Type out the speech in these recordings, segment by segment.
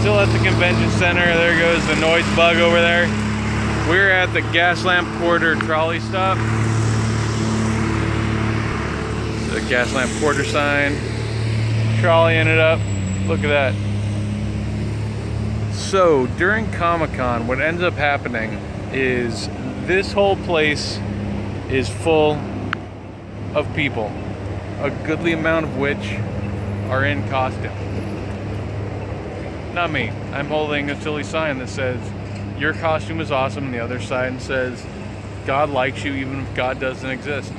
Still at the convention center. There goes the noise bug over there. We're at the Gaslamp Quarter trolley stop. The Gaslamp Quarter sign. Trolley ended up. Look at that. So during Comic-Con, what ends up happening is this whole place is full of people, a goodly amount of which are in costume. Not me. I'm holding a silly sign that says, "Your costume is awesome," and the other side says, "God likes you even if God doesn't exist."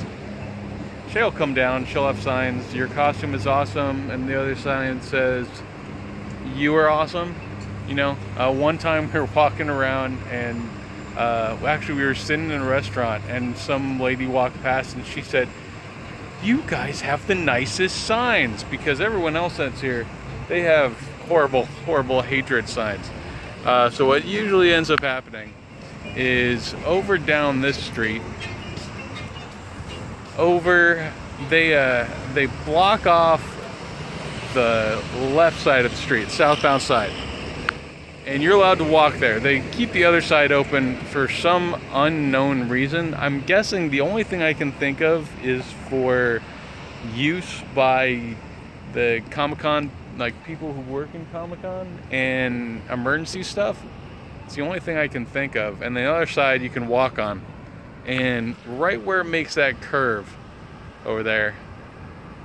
She'll come down, she'll have signs, "Your costume is awesome," and the other sign says, "You are awesome." You know, one time we were walking around and actually we were sitting in a restaurant and some lady walked past and she said, "You guys have the nicest signs," because everyone else that's here, they have horrible hatred signs. So what usually ends up happening is over down this street, they block off the left side of the street, southbound side, and you're allowed to walk there. They keep the other side open for some unknown reason. I'm guessing the only thing I can think of is for use by the Comic-Con, like people who work in Comic-Con and emergency stuff. It's the only thing I can think of. And the other side you can walk on. And right where it makes that curve over there,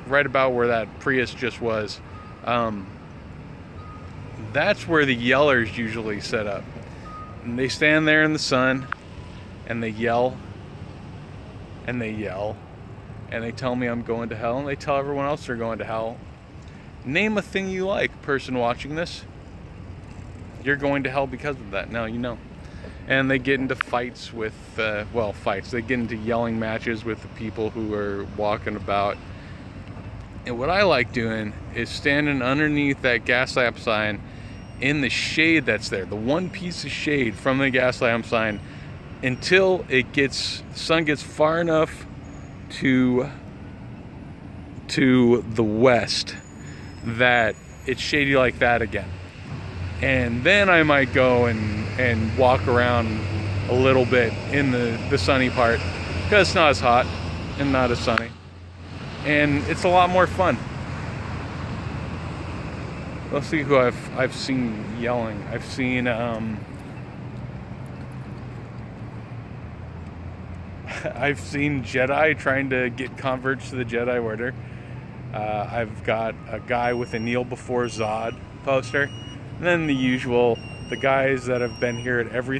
right about where that Prius just was, that's where the yellers usually set up. And they stand there in the sun and they yell and they yell and they tell me I'm going to hell and they tell everyone else they're going to hell. Name a thing you like, person watching this. You're going to hell because of that. Now you know. And they get into fights with, fights. They get into yelling matches with the people who are walking about. And what I like doing is standing underneath that Gaslamp sign in the shade that's there. The one piece of shade from the Gaslamp sign until the sun gets far enough to the west that it's shady like that again. And then I might go and walk around a little bit in the sunny part because it's not as hot and not as sunny. And it's a lot more fun. Let's see who I've seen yelling. I've seen I've seen Jedi trying to get converts to the Jedi Order. I've got a guy with a kneel before Zod poster. And then the usual, the guys that have been here at every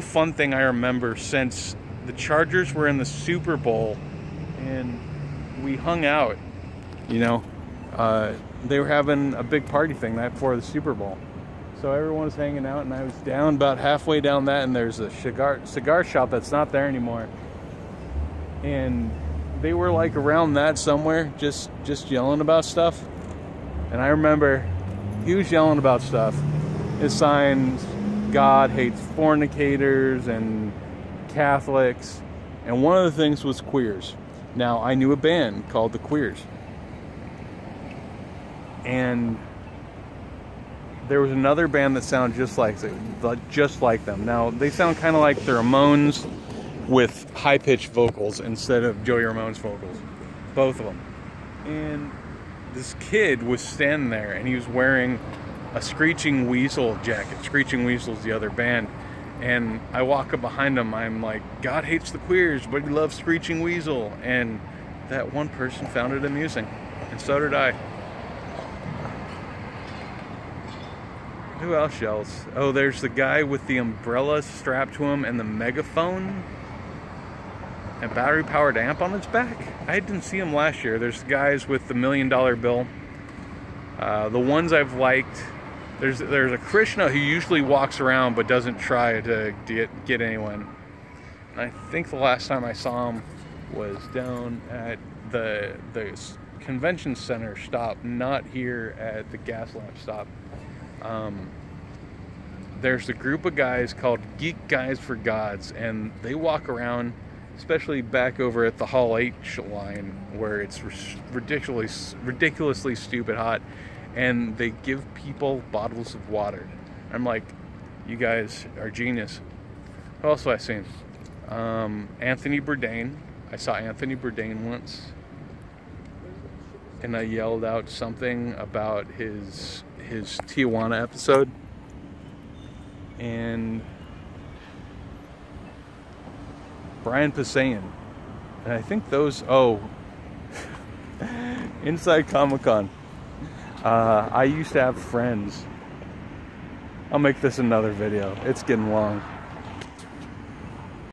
fun thing I remember since the Chargers were in the Super Bowl and we hung out, you know. They were having a big party thing night before the Super Bowl. So everyone was hanging out and I was down about halfway down that and there's a cigar shop that's not there anymore. And they were like around that somewhere, just yelling about stuff. And I remember he was yelling about stuff. His signs, God hates fornicators and Catholics. And one of the things was queers. Now, I knew a band called the Queers. And there was another band that sounded just like them. Now, they sound kind of like the Ramones with high-pitched vocals instead of Joey Ramone's vocals. Both of them. And this kid was standing there and he was wearing a Screeching Weasel jacket. Screeching Weasel's the other band. And I walk up behind him, I'm like, God hates the queers, but he loves Screeching Weasel. And that one person found it amusing. And so did I. Who else yells? Oh, there's the guy with the umbrella strapped to him and the megaphone and battery-powered amp on his back. I didn't see him last year. There's guys with the $1 million bill. The ones I've liked, there's a Krishna who usually walks around but doesn't try to get anyone. And I think the last time I saw him was down at the convention center stop, not here at the Gaslamp stop. There's a group of guys called Geek Guys for Gods, and they walk around, especially back over at the Hall H line, where it's ridiculously stupid hot, and they give people bottles of water. I'm like, you guys are genius. Who else have I seen? Anthony Bourdain. I saw Anthony Bourdain once, and I yelled out something about his Tijuana episode. And Brian Posehn. And I think those, inside Comic-Con. I used to have friends. I'll make this another video. It's getting long.